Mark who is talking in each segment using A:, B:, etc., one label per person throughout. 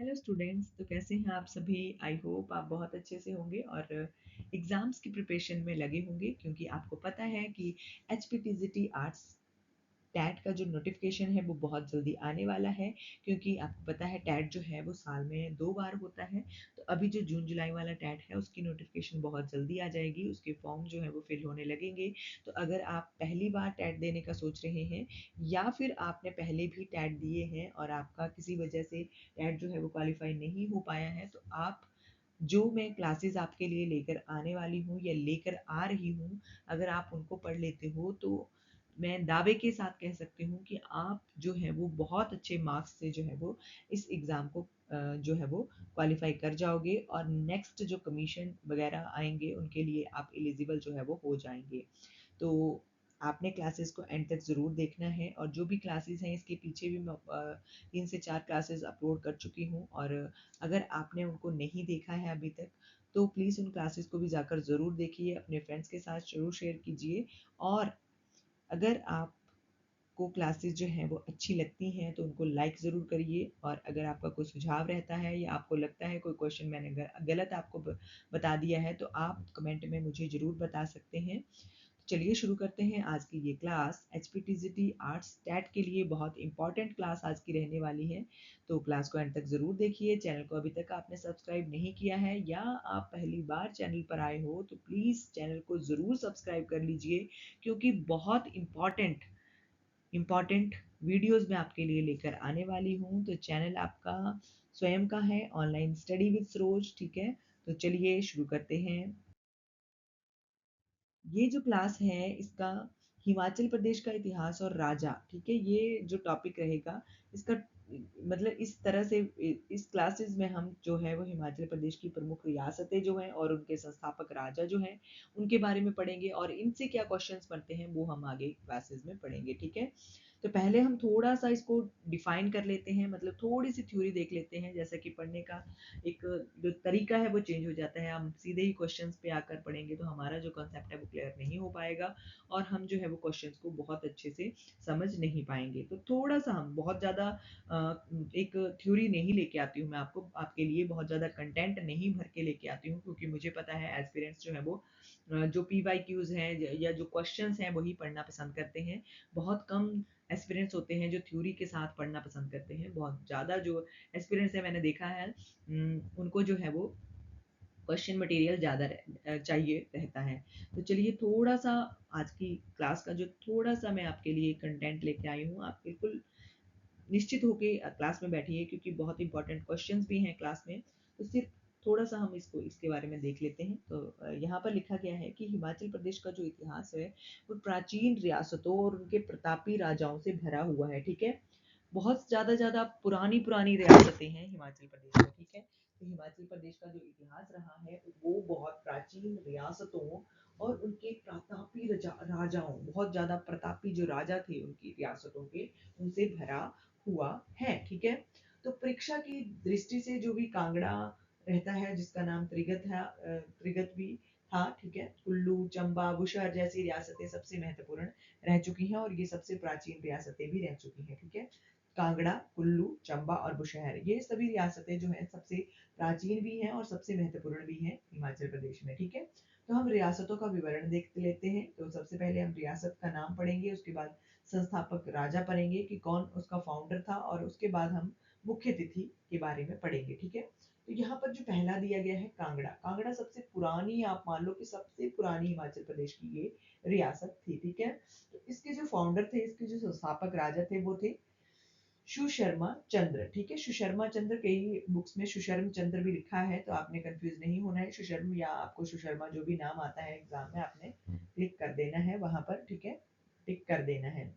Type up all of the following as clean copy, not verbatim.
A: Hello students, तो कैसे हैं आप सभी। आई होप आप बहुत अच्छे से होंगे और एग्ज़ाम्स की प्रिपरेशन में लगे होंगे, क्योंकि आपको पता है कि HPTGT आर्ट्स टैट का जो नोटिफिकेशन है वो बहुत जल्दी आने वाला है। क्योंकि आपको पता है टैट जो है वो साल में 2 बार होता है। तो अभी जो जून जुलाई वाला टैट है उसकी नोटिफिकेशन बहुत जल्दी आ जाएगी, उसके फॉर्म जो है वो फिल होने लगेंगे। तो अगर आप पहली बार टैट देने का सोच रहे हैं या फिर आपने पहले भी टैट दिए हैं और आपका किसी वजह से टैट जो है वो क्वालिफाई नहीं हो पाया है, तो आप जो मैं क्लासेस आपके लिए लेकर आने वाली हूँ या लेकर आ रही हूँ, अगर आप उनको पढ़ लेते हो तो मैं दावे के साथ कह सकती हूँ कि आप जो है वो बहुत अच्छे मार्क्स से जो है वो इस एग्ज़ाम को जो है वो क्वालिफाई कर जाओगे और नेक्स्ट जो कमीशन वगैरह आएंगे उनके लिए आप एलिजिबल जो है वो हो जाएंगे। तो आपने क्लासेस को एंड तक ज़रूर देखना है, और जो भी क्लासेस हैं इसके पीछे भी मैं 3 से 4 क्लासेस अपलोड कर चुकी हूँ। और अगर आपने उनको नहीं देखा है अभी तक, तो प्लीज़ उन क्लासेस को भी जाकर ज़रूर देखिए, अपने फ्रेंड्स के साथ ज़रूर शेयर कीजिए। और अगर आपको क्लासेस जो हैं वो अच्छी लगती हैं तो उनको लाइक ज़रूर करिए। और अगर आपका कोई सुझाव रहता है या आपको लगता है कोई क्वेश्चन मैंने गलत आपको बता दिया है, तो आप कमेंट में मुझे ज़रूर बता सकते हैं। चलिए शुरू करते हैं आज की ये क्लास। HPTGT आर्ट्स टैट के लिए बहुत इंपॉर्टेंट क्लास आज की रहने वाली है। तो क्लास को एंड तक ज़रूर देखिए। चैनल को अभी तक आपने सब्सक्राइब नहीं किया है या आप पहली बार चैनल पर आए हो तो प्लीज़ चैनल को ज़रूर सब्सक्राइब कर लीजिए, क्योंकि बहुत इम्पॉर्टेंट वीडियोस मैं आपके लिए लेकर आने वाली हूँ। तो चैनल आपका स्वयं का है, ऑनलाइन स्टडी विद सरोज, ठीक है। तो चलिए शुरू करते हैं। ये जो क्लास है इसका हिमाचल प्रदेश का इतिहास और राजा, ठीक है, ये जो टॉपिक रहेगा इसका मतलब इस तरह से इस क्लासेस में हम जो है वो हिमाचल प्रदेश की प्रमुख रियासतें जो हैं और उनके संस्थापक राजा जो हैं उनके बारे में पढ़ेंगे, और इनसे क्या क्वेश्चंस बनते हैं वो हम आगे क्लासेस में पढ़ेंगे, ठीक है। तो पहले हम थोड़ा सा इसको डिफाइन कर लेते हैं, मतलब थोड़ी सी थ्योरी देख लेते हैं। जैसा कि पढ़ने का एक जो तरीका है वो चेंज हो जाता है। हम सीधे ही क्वेश्चंस पे आकर पढ़ेंगे तो हमारा जो कॉन्सेप्ट है वो क्लियर नहीं हो पाएगा, और हम जो है वो क्वेश्चंस को बहुत अच्छे से समझ नहीं पाएंगे। तो थोड़ा सा हम बहुत ज़्यादा एक थ्योरी नहीं लेके आती हूँ मैं आपको, आपके लिए बहुत ज़्यादा कंटेंट नहीं भर के लेके आती हूँ, क्योंकि मुझे पता है एस्पिरेंट्स जो है वो जो PYQs हैं या जो क्वेश्चंस हैं वही पढ़ना पसंद करते हैं। बहुत कम एस्पिरेंट्स होते हैं जो थ्योरी के साथ पढ़ना पसंद करते हैं। बहुत ज़्यादा जो एस्पिरेंट्स है मैंने देखा है, उनको जो है वो क्वेश्चन मटेरियल ज़्यादा चाहिए रहता है। तो चलिए थोड़ा सा आज की क्लास का जो थोड़ा सा मैं आपके लिए कंटेंट लेके आई हूँ, आप बिल्कुल निश्चित होके क्लास में बैठिए, क्योंकि बहुत इंपॉर्टेंट क्वेश्चंस भी हैं क्लास में। तो सिर्फ थोड़ा सा हम इसको इसके बारे में देख लेते हैं। तो यहाँ पर लिखा गया है कि हिमाचल प्रदेश का जो इतिहास है वो प्राचीन रियासतों और उनके प्रतापी राजाओं से भरा हुआ है, ठीक है। बहुत ज़्यादा पुरानी पुरानी रियासतें हैं हिमाचल प्रदेश में, ठीक है। तो हिमाचल प्रदेश का जो इतिहास रहा है वो बहुत प्राचीन रियासतों और उनके प्रतापी राजाओं, बहुत ज़्यादा प्रतापी जो राजा थे उनकी रियासतों के, उनसे भरा हुआ है, ठीक है। तो परीक्षा की दृष्टि से जो भी कांगड़ा रहता है, जिसका नाम त्रिगत है, त्रिगत भी था, ठीक है। कुल्लू, चंबा, बुशहर जैसी रियासतें सबसे महत्वपूर्ण रह चुकी हैं और ये सबसे प्राचीन रियासतें भी रह चुकी हैं, ठीक है। कांगड़ा, कुल्लू, चंबा और बुशहर, ये सभी रियासतें जो हैं सबसे प्राचीन भी हैं और सबसे महत्वपूर्ण भी हैं हिमाचल प्रदेश में, ठीक है। तो हम रियासतों का विवरण देख लेते हैं। तो सबसे पहले हम रियासत का नाम पढ़ेंगे, उसके बाद संस्थापक राजा पढ़ेंगे कि कौन उसका फाउंडर था, और उसके बाद हम मुख्य तिथि के बारे में पढ़ेंगे, ठीक है। तो यहाँ पर जो पहला दिया गया है कांगड़ा, कांगड़ा सबसे पुरानी, आप मान लो कि सबसे पुरानी हिमाचल प्रदेश की ये रियासत थी, ठीक है। तो इसके जो फाउंडर थे, इसके जो संस्थापक राजा थे वो थे सुशर्मा चंद्र, ठीक है। सुशर्मा चंद्र, कई बुक्स में सुशर्म चंद्र भी लिखा है, तो आपने कंफ्यूज नहीं होना है। सुशर्म या आपको सुशर्मा जो भी नाम आता है एग्जाम में आपने क्लिक कर देना है वहां पर, ठीक है, टिक कर देना है।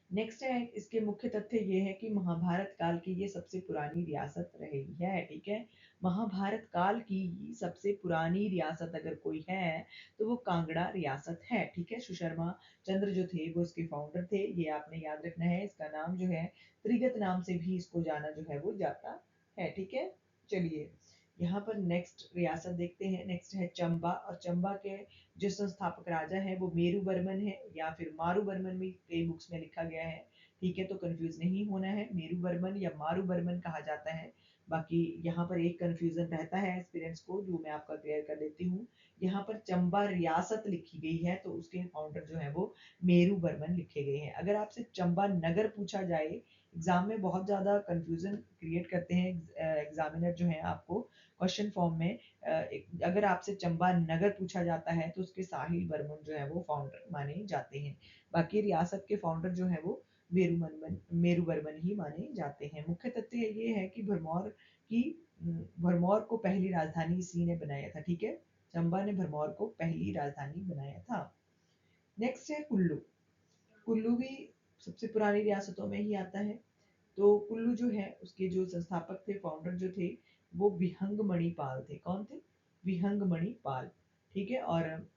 A: नेक्स्ट है, इसके मुख्य तथ्य ये है कि महाभारत काल की ये सबसे पुरानी रियासत रही है, ठीक है। महाभारत काल की सबसे पुरानी रियासत अगर कोई है तो वो कांगड़ा रियासत है, ठीक है। सुशर्मा चंद्र जो थे वो इसके फाउंडर थे, ये आपने याद रखना है। इसका नाम जो है त्रिगत नाम से भी इसको जाना जो है वो जाता है, ठीक है। चलिए यहाँ पर नेक्स्ट रियासत देखते हैं। नेक्स्ट है चंबा, और चंबा के जो संस्थापक राजा है वो मेरू बर्मन है, या फिर मारू बर्मन भी कई बुक्स में लिखा गया है, ठीक है। तो कंफ्यूज नहीं होना है, मेरू बर्मन या मारू बर्मन कहा जाता है। बाकी यहाँ पर एक कंफ्यूजन रहता है एस्पिरेंट्स को, जो मैं आपका क्लियर कर देती हूँ। यहाँ पर चंबा रियासत लिखी गई है, तो उसके फाउंडर जो है वो मेरू बर्मन लिखे गए हैं। अगर आपसे चंबा नगर पूछा जाए, एग्जाम में बहुत ज़्यादा कंफ्यूजन क्रिएट करते हैं एग्जामिनर जो है आपको क्वेश्चन फॉर्म में। अगर आपसे चंबा नगर पूछा जाता है तो उसके साहिल बर्मन जो है वो फाउंडर माने जाते हैं। बाकी रियासत के फाउंडर जो है वो मेरू बर्मन ही माने जाते हैं। मुख्य तथ्य ये है कि की भरमौर को पहली राजधानी इसी ने बनाया था, ठीक है। चंबा ने भरमौर को पहली राजधानी बनाया था। नेक्स्ट है कुल्लू। कुल्लू भी सबसे पुरानी रियासतों में ही आता है। तो कुल्लू जो है उसके जो संस्थापक थे, फाउंडर जो थे, वो विहंग मणिपाल थे। कौन थे? विहंग मणिपाल, ठीक है। और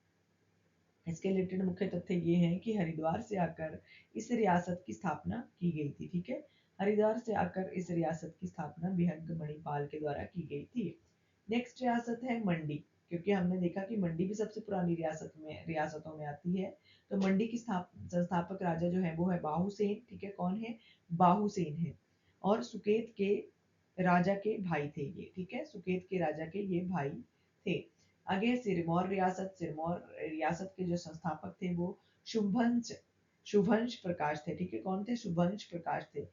A: इसके रिलेटेड मुख्य तथ्य ये हैं कि हरिद्वार से आकर इस रियासत की स्थापना की गई थी, ठीक है। हरिद्वार से आकर इस रियासत की स्थापना विहंग मणिपाल के द्वारा की गई थी। नेक्स्ट रियासत है मंडी, क्योंकि हमने देखा कि मंडी भी सबसे पुरानी रियासतों में आती है। तो मंडी की संस्थापक राजा जो है वो है बाहुसेन, ठीक है। कौन है? बाहुसेन है। और सुकेत के राजा के भाई थे ये, ठीक है। सुकेत के राजा के ये भाई थे। आगे सिरमौर रियासत। सिरमौर रियासत के जो संस्थापक थे वो शुभंश शुभंश प्रकाश थे, ठीक है। कौन थे? शुभंश प्रकाश थे।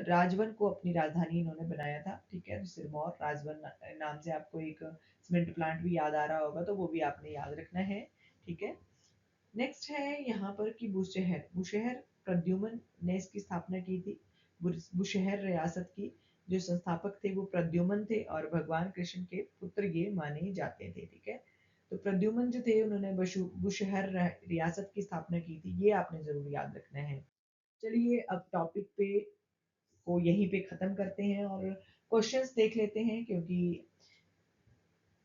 A: राजवन को अपनी राजधानी इन्होंने बनाया था, ठीक है। सिरमौर राजवन नाम से आपको एक सीमेंट प्लांट भी याद आ रहा होगा, तो वो भी आपने याद रखना है, ठीक है। नेक्स्ट है यहाँ पर कि बुशहर। बुशहर प्रद्युमन ने इसकी स्थापना की थी। बुशहर रियासत की जो संस्थापक थे वो प्रद्युमन थे और भगवान कृष्ण के पुत्र ये माने जाते थे, ठीक है। तो प्रद्युमन जो थे उन्होंने बुशहर रियासत की स्थापना की थी, ये आपने जरूर याद रखना है। चलिए अब टॉपिक पे को यहीं पे खत्म करते हैं और क्वेश्चंस देख लेते हैं, क्योंकि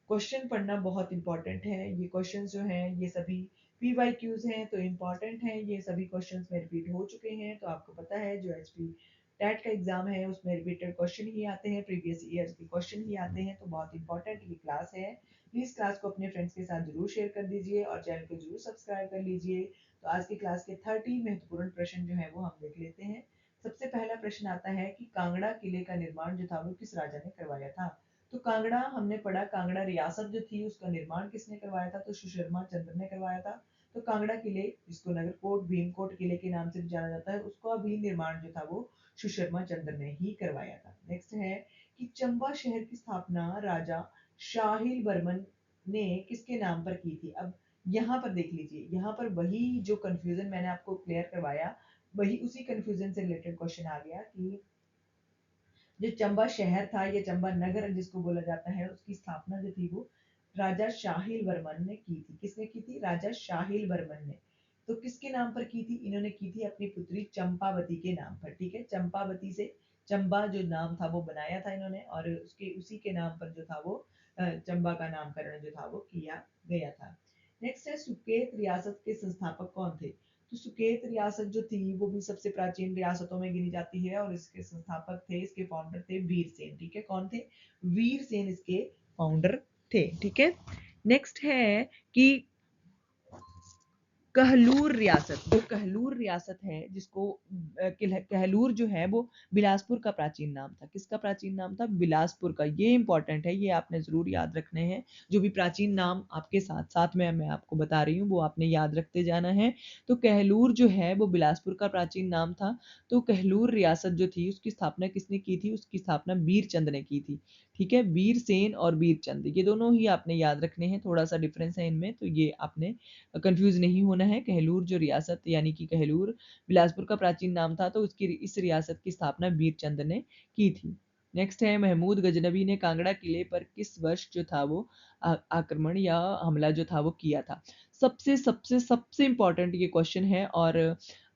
A: क्वेश्चन पढ़ना बहुत इंपॉर्टेंट है। ये क्वेश्चन जो हैं ये सभी PYQs हैं, तो इम्पॉर्टेंट हैं। ये सभी क्वेश्चंस में रिपीट हो चुके हैं, तो आपको पता है जो HP टेट का एग्जाम है उसमें रिपीटेड क्वेश्चन ही आते हैं, प्रीवियस ईयर के क्वेश्चन ही आते हैं। तो बहुत इंपॉर्टेंट ये क्लास है। प्लीज क्लास को अपने फ्रेंड्स के साथ जरूर शेयर कर दीजिए और चैनल को जरूर सब्सक्राइब कर लीजिए। तो आज की क्लास के 30 महत्वपूर्ण प्रश्न जो है वो हम देख लेते हैं। सबसे पहला प्रश्न आता है कि कांगड़ा किले का निर्माण जो था वो किस राजा ने करवाया था? तो कांगड़ा हमने पढ़ा, कांगड़ा रियासत जो थी उसका निर्माण किसने करवाया था? तो सुशर्मा चंद्र ने करवाया था। तो कांगड़ा किले, जिसको नगरकोट भीमकोट किले के नाम से भी जाना जाता है, उसका भी निर्माण जो था वो सुशर्मा चंद्र ने ही करवाया था। नेक्स्ट है कि चंबा शहर की स्थापना राजा शाहिल बर्मन ने किसके नाम पर की थी? अब यहाँ पर देख लीजिए, यहाँ पर वही जो कंफ्यूजन मैंने आपको क्लियर करवाया, वही उसी कंफ्यूजन से रिलेटेड क्वेश्चन आ गया कि जो चंबा शहर था या चंबा नगर जिसको बोला जाता है, उसकी स्थापना जो थी वो राजा शाहिल वर्मन ने की थी। किसने की थी? राजा शाहिल वर्मन ने। तो किसके नाम पर की थी? इन्होंने की थी अपनी पुत्री चंपावती के नाम पर, ठीक है। चंपावती से चंबा जो नाम था वो बनाया था इन्होंने, और उसके उसी के नाम पर जो था वो चंबा का नामकरण जो था वो किया गया था। नेक्स्ट है सुकेत रियासत के संस्थापक कौन थे? तो सुकेत रियासत जो थी वो भी सबसे प्राचीन रियासतों में गिनी जाती है, और इसके संस्थापक थे, इसके फाउंडर थे वीरसेन, ठीक है। कौन थे? वीरसेन इसके फाउंडर थे, ठीक है। नेक्स्ट है कि कहलूर रियासत। जो कहलूर रियासत है, जिसको कहलूर जो है वो बिलासपुर का प्राचीन नाम था। किसका प्राचीन नाम था? बिलासपुर का। ये इंपॉर्टेंट है, ये आपने जरूर याद रखने हैं। जो भी प्राचीन नाम आपके साथ साथ में मैं आपको बता रही हूँ वो आपने याद रखते जाना है। तो कहलूर जो है वो बिलासपुर का प्राचीन नाम था। तो कहलूर रियासत जो थी उसकी स्थापना किसने की थी? उसकी स्थापना वीरचंद ने की थी, ठीक है। वीरसेन और वीरचंद ये दोनों ही आपने याद रखने हैं, थोड़ा सा डिफरेंस है इनमें, तो ये आपने कंफ्यूज नहीं होना है। कहलूर जो रियासत यानी कि कहलूर बिलासपुर का प्राचीन नाम था, तो उसकी इस रियासत की स्थापना वीरचंद ने की थी। नेक्स्ट है महमूद गजनबी ने कांगड़ा किले पर किस वर्ष जो था वो आक्रमण या हमला जो था वो किया था? सबसे सबसे सबसे इंपॉर्टेंट ये क्वेश्चन है। और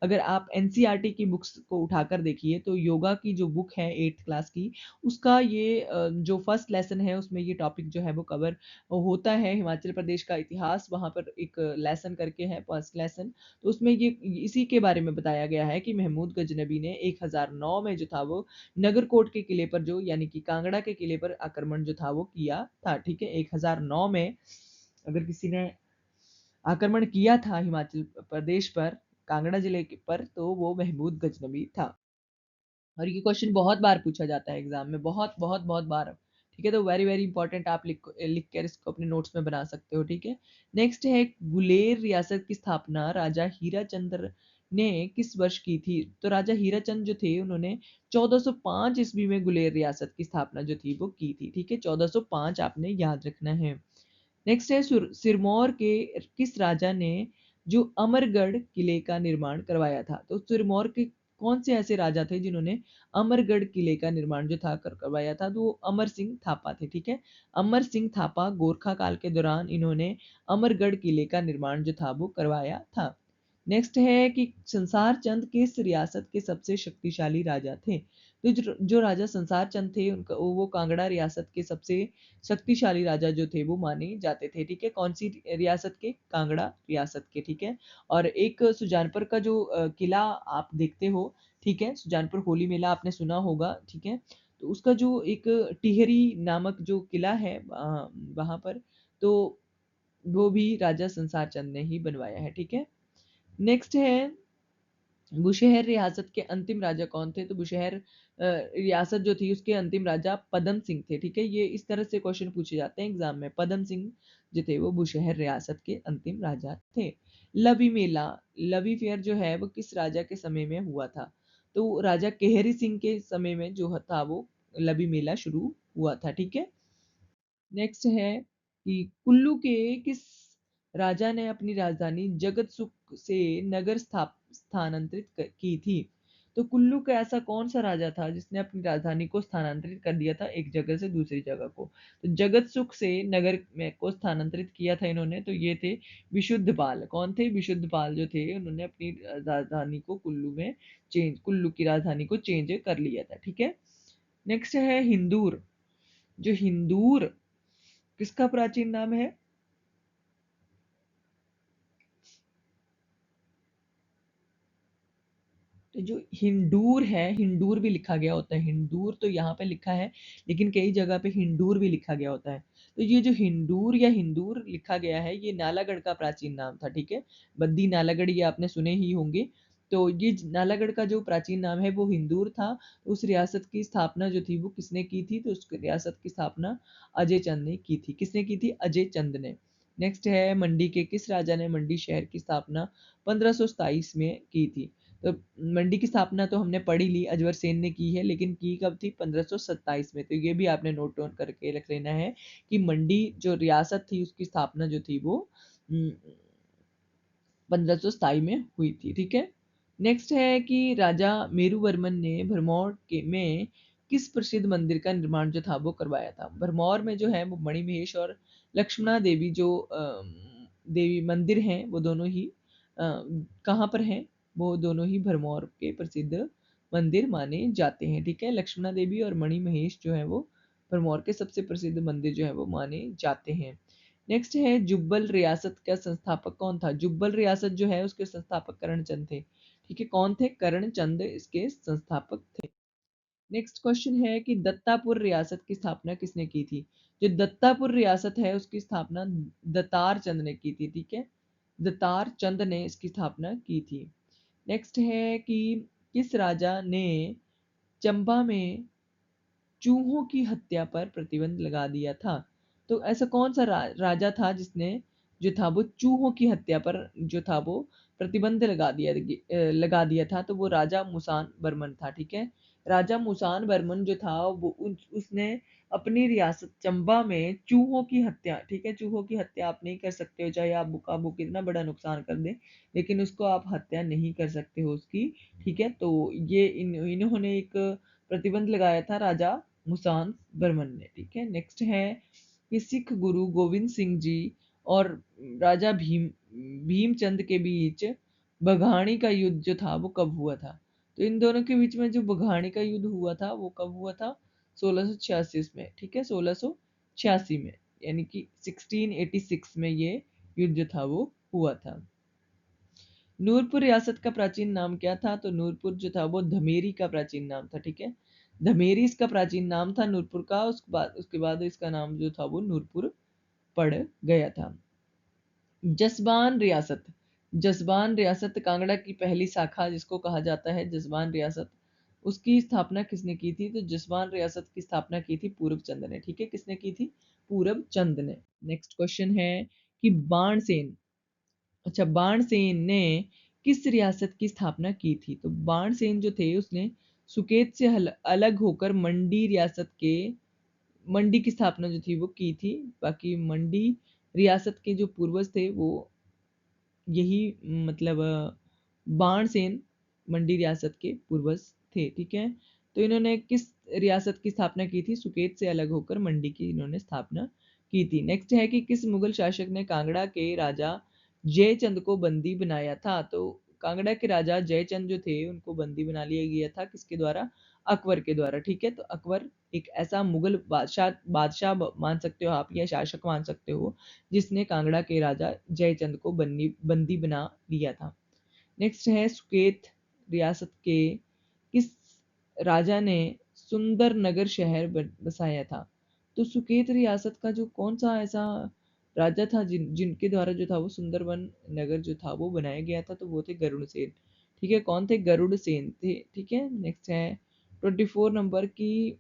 A: अगर आप एनसीईआरटी की बुक्स को उठाकर देखिए तो योगा की जो बुक है 8th क्लास की, उसका ये जो फर्स्ट लेसन है उसमें ये टॉपिक जो है वो कवर होता है। हिमाचल प्रदेश का इतिहास वहाँ पर एक लेसन करके है, फर्स्ट लेसन। तो उसमें ये इसी के बारे में बताया गया है कि महमूद गजनबी ने 1009 में जो था वो नगरकोट के किले पर जो यानी कि कांगड़ा के किले पर आक्रमण जो था वो किया था, ठीक है। 1009 में अगर किसी ने आक्रमण किया था हिमाचल प्रदेश पर, कांगड़ा जिले पर, तो वो महमूद गजनबी था। और ये क्वेश्चन बहुत बार पूछा जाता है एग्जाम में, बहुत बहुत बहुत बार। ठीक है, तो वेरी वेरी इंपॉर्टेंट, आप लिख कर इसको अपने नोट्स में बना सकते हो। ठीक है, नेक्स्ट है गुलेर रियासत की स्थापना राजा हीरा चंद्र ने किस वर्ष की थी? तो राजा हीरा चंद जो थे उन्होंने 1405 ईस्वी में गुलेर रियासत की स्थापना जो थी वो की थी। ठीक है, 1405 आपने याद रखना है। नेक्स्ट है सिरमौर के किस राजा ने जो अमरगढ़ किले का निर्माण करवाया था? तो सिरमौर के कौन से ऐसे राजा थे जिन्होंने अमरगढ़ किले का निर्माण जो था करवाया था? तो वो अमर सिंह थापा थे। ठीक है, अमर सिंह थापा गोरखा काल के दौरान इन्होंने अमरगढ़ किले का निर्माण जो था वो करवाया था। नेक्स्ट है कि संसार चंद किस रियासत के सबसे शक्तिशाली राजा थे? तो जो राजा संसार चंद थे उनका वो कांगड़ा रियासत के सबसे शक्तिशाली राजा जो थे वो माने जाते थे। ठीक है, कौन सी रियासत के? कांगड़ा रियासत के। ठीक है, और एक सुजानपुर का जो किला आप देखते हो, ठीक है, सुजानपुर होली मेला आपने सुना होगा। ठीक है, तो उसका जो एक टिहरी नामक जो किला है वहां पर, तो वो भी राजा संसार चंद ने ही बनवाया है। ठीक है, नेक्स्ट है बुशहर रियासत के अंतिम राजा कौन थे? तो बुशहर रियासत जो थी उसके अंतिम राजा पदम सिंह थे। ठीक है, ये इस तरह से क्वेश्चन पूछे जाते हैं एग्जाम में। पदम सिंह जो थे वो बुशहर रियासत के अंतिम राजा थे। लवी मेला, लवी फेयर जो है वो किस राजा के समय में हुआ था? तो राजा केहरी सिंह के समय में जो था वो लवी मेला शुरू हुआ था। ठीक है, नेक्स्ट है कि कुल्लू के किस राजा ने अपनी राजधानी जगत सुख से नगर स्थानांतरित की थी? तो कुल्लू का ऐसा कौन सा राजा था जिसने अपनी राजधानी को स्थानांतरित कर दिया था एक जगह से दूसरी जगह को? तो जगत सुख से नगर में को स्थानांतरित किया था इन्होंने, तो ये थे विशुद्धपाल। कौन थे? विशुद्धपाल जो थे उन्होंने अपनी राजधानी को कुल्लू की राजधानी को चेंज कर लिया था। ठीक है, नेक्स्ट है हिंदूर। जो हिंदूर किसका प्राचीन नाम है? तो जो हिंदूर है, हिंदूर भी लिखा गया होता है। हिंदूर तो यहाँ पे लिखा है, लेकिन कई जगह पे हिंदूर भी लिखा गया होता है। तो ये जो हिंदूर या हिंदूर लिखा गया है ये नालागढ़ का प्राचीन नाम था। ठीक है, बद्दी नालागढ़ ये आपने सुने ही होंगे। तो ये नालागढ़ का जो प्राचीन नाम है वो हिंदूर था। उस रियासत की स्थापना जो थी वो किसने की थी? तो उस रियासत की स्थापना अजय चंद ने की थी। किसने की थी? अजय चंद ने। नेक्स्ट है मंडी के किस राजा ने मंडी शहर की स्थापना 1527 में की थी? तो मंडी की स्थापना तो हमने पढ़ी ली, अजवर सेन ने की है, लेकिन की कब थी? 1527 में। तो ये भी आपने नोट डाउन करके रख लेना है कि मंडी जो रियासत थी उसकी स्थापना जो थी वो 1527 में हुई थी। ठीक है, नेक्स्ट है कि राजा मेरुवर्मन ने भरमौर के में किस प्रसिद्ध मंदिर का निर्माण जो था वो करवाया था? भरमौर में जो है वो मणिमहेश और लक्ष्मणा देवी जो देवी मंदिर हैं वो दोनों ही कहाँ पर हैं? वो दोनों ही भरमौर के प्रसिद्ध मंदिर माने जाते हैं। ठीक है, लक्ष्मणा देवी और मणिमहेश जो है वो भरमौर के सबसे प्रसिद्ध मंदिर जो है वो माने जाते हैं। नेक्स्ट है जुब्बल रियासत का संस्थापक कौन था? जुब्बल रियासत जो है उसके संस्थापक करणचंद थे। ठीक है, कौन थे? करणचंद इसके संस्थापक थे। नेक्स्ट क्वेश्चन है कि दत्तापुर रियासत की स्थापना किसने की थी? जो दत्तापुर रियासत है उसकी स्थापना दतार चंद ने की थी। ठीक है, दतार चंद ने इसकी स्थापना की थी। नेक्स्ट है कि किस राजा ने चंबा में चूहों की हत्या पर प्रतिबंध लगा दिया था? तो ऐसा कौन सा राजा था जिसने जो था वो चूहों की हत्या पर जो था वो प्रतिबंध लगा दिया था? तो वो राजा मुसान बर्मन था। ठीक है, राजा मुसान बर्मन जो था वो उसने अपनी रियासत चंबा में चूहों की हत्या, ठीक है, चूहों की हत्या आप नहीं कर सकते हो, चाहे आपको कितना बड़ा नुकसान कर दे, लेकिन उसको आप हत्या नहीं कर सकते हो उसकी। ठीक है, तो ये इन्होंने एक प्रतिबंध लगाया था राजा मुसान बर्मन ने। ठीक है, नेक्स्ट है कि सिख गुरु गोविंद सिंह जी और राजा भीमचंद के बीच बघाणी का युद्ध जो था वो कब हुआ था? तो इन दोनों के बीच में जो बघाणी का युद्ध हुआ था वो कब हुआ था? 1686 में। ठीक है, 1686 में, यानी कि 1686 में ये युद्ध जो था वो हुआ था। नूरपुर रियासत का प्राचीन नाम क्या था? तो नूरपुर जो था वो धमेरी का प्राचीन नाम था। ठीक है, धमेरी इसका प्राचीन नाम था नूरपुर का। उसके बाद इसका नाम जो था वो नूरपुर पड़ गया था। जसबान रियासत, जसबान रियासत कांगड़ा की पहली शाखा जिसको कहा जाता है जसबान रियासत, उसकी स्थापना किसने की थी? तो जसवान रियासत की स्थापना की थी पूरब चंद ने, ठीक है, किसने की थी? पूरब चंद ने। नेक्स्ट क्वेश्चन है कि बाणसेन, अच्छा बाणसेन ने किस रियासत की स्थापना की थी? तो बाणसेन जो थे उसने सुकेत से अलग होकर मंडी रियासत के, मंडी की स्थापना जो थी वो की थी। बाकी मंडी रियासत के जो पूर्वज थे वो यही, मतलब बाणसेन मंडी रियासत के पूर्वज थे, ठीक है। तो इन्होंने किस रियासत की स्थापना की थी? सुकेत से अलग होकर मंडी की इन्होंने स्थापना की थी। नेक्स्ट है कि किस मुगल शासक ने कांगड़ा के राजा जयचंद को बंदी बनाया था? तो कांगड़ा के राजा जयचंद जो थे उनको बंदी बना लिया गया था, किसके द्वारा? अकबर के द्वारा, ठीक है। तो अकबर एक ऐसा मुगल बादशाह बादशाह मान सकते हो आप या शासक मान सकते हो जिसने कांगड़ा के राजा जयचंद को बंदी बना लिया था। नेक्स्ट है सुकेत रियासत के किस राजा ने सुंदर नगर शहर बसाया था? तो सुकेत रियासत का जो कौन सा ऐसा राजा था जिनके द्वारा जो था वो सुंदरबन नगर जो था वो बनाया गया था? तो वो थे गरुड़ सेन, ठीक है। कौन थे? गरुड़ सेन थे, ठीक है। नेक्स्ट है 24 नंबर की,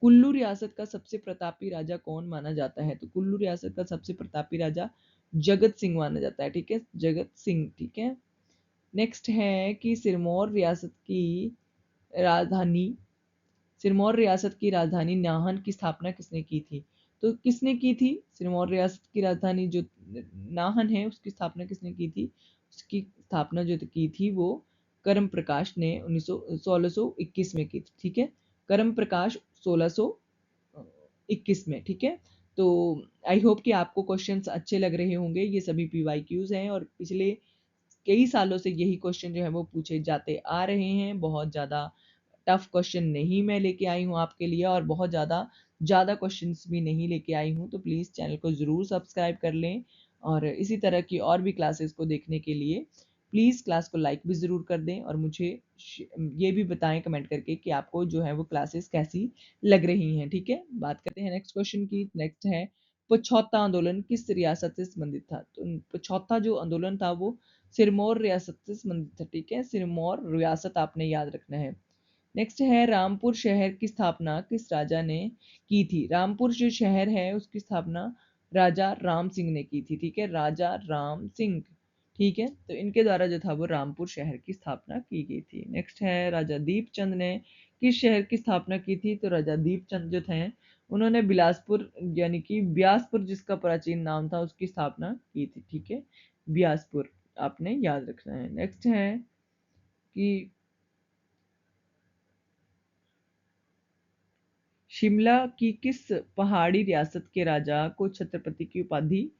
A: कुल्लू रियासत का सबसे प्रतापी राजा कौन माना जाता है? तो कुल्लू रियासत का सबसे प्रतापी राजा जगत सिंह माना जाता है, ठीक है, जगत सिंह, ठीक है। नेक्स्ट है कि सिरमौर रियासत की राजधानी, सिरमौर रियासत की राजधानी नाहन की स्थापना किसने की थी? तो किसने की थी? सिरमौर रियासत की राजधानी जो नाहन है उसकी स्थापना किसने की थी? उसकी स्थापना जो की थी वो करम प्रकाश ने 1621 में की थी, ठीक है। करम प्रकाश 1621 में, ठीक है। तो आई होप कि आपको क्वेश्चंस अच्छे लग रहे होंगे। ये सभी पीवाईक्यूज हैं और पिछले कई सालों से यही क्वेश्चन जो है वो पूछे जाते आ रहे हैं। बहुत ज़्यादा टफ क्वेश्चन नहीं मैं लेके आई हूँ आपके लिए और बहुत ज़्यादा क्वेश्चंस भी नहीं लेके आई हूँ। तो प्लीज़ चैनल को ज़रूर सब्सक्राइब कर लें और इसी तरह की और भी क्लासेस को देखने के लिए प्लीज़ क्लास को लाइक भी ज़रूर कर दें और मुझे ये भी बताएं कमेंट करके कि आपको जो है वो क्लासेस कैसी लग रही हैं, ठीक है। बात करते हैं नेक्स्ट क्वेश्चन की। नेक्स्ट है पछौता आंदोलन किस रियासत से संबंधित था? तो पछौता जो आंदोलन था वो सिरमौर रियासत से संबंधित था, ठीक है। सिरमौर रियासत आपने याद रखना है। नेक्स्ट है रामपुर शहर की स्थापना किस राजा ने की थी? रामपुर जो शहर है उसकी स्थापना राजा राम सिंह ने की थी, ठीक है, राजा राम सिंह, ठीक है। तो इनके द्वारा जो था वो रामपुर शहर की स्थापना की गई थी। नेक्स्ट है राजा दीपचंद ने किस शहर की स्थापना की थी? तो राजा दीपचंद जो थे उन्होंने बिलासपुर यानी कि ब्यासपुर जिसका प्राचीन नाम था उसकी स्थापना की थी, ठीक है, ब्यासपुर आपने याद रखना है। नेक्स्ट है कि शिमला की किस पहाड़ी रियासत के राजा को छत्रपति की उपाधि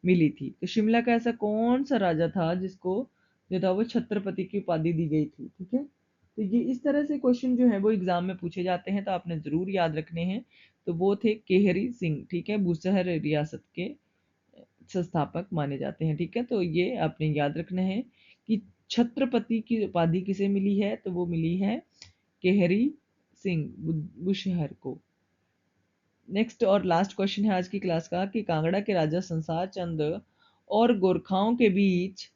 A: मिली थी? तो शिमला का ऐसा कौन सा राजा था जिसको जो था वो छत्रपति की उपाधि दी गई थी, ठीक है। तो ये इस तरह से क्वेश्चन जो है वो एग्जाम में पूछे जाते हैं तो आपने जरूर याद रखने हैं। तो वो थे केहरी सिंह, ठीक है, बुसहर रियासत के संस्थापक माने जाते हैं, ठीक है। तो ये आपने याद रखना है कि छत्रपति की उपाधि किसे मिली है? तो वो मिली है केहरी सिंह बुशहर को। नेक्स्ट और लास्ट क्वेश्चन है आज की क्लास का कि कांगड़ा के राजा संसार चंद और गोरखाओं के बीच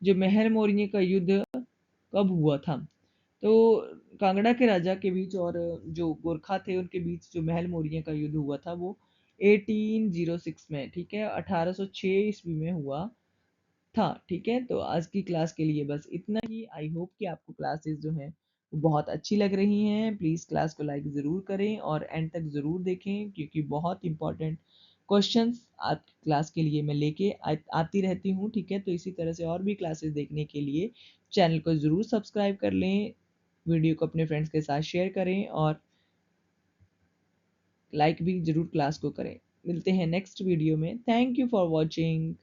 A: जो महर मौर्य का युद्ध कब हुआ था? तो कांगड़ा के राजा के बीच और जो गोरखा थे उनके बीच जो महल मौर्य का युद्ध हुआ था वो 1806 में, ठीक है, 1806 ईस्वी में हुआ था, ठीक है। तो आज की क्लास के लिए बस इतना ही। आई होप कि आपको क्लासेस जो हैं वो बहुत अच्छी लग रही हैं। प्लीज़ क्लास को लाइक ज़रूर करें और एंड तक ज़रूर देखें क्योंकि बहुत इंपॉर्टेंट क्वेश्चंस आपकी क्लास के लिए मैं लेके आती रहती हूँ, ठीक है। तो इसी तरह से और भी क्लासेस देखने के लिए चैनल को ज़रूर सब्सक्राइब कर लें, वीडियो को अपने फ्रेंड्स के साथ शेयर करें और लाइक भी ज़रूर क्लास को करें। मिलते हैं नेक्स्ट वीडियो में। Thank you for watching.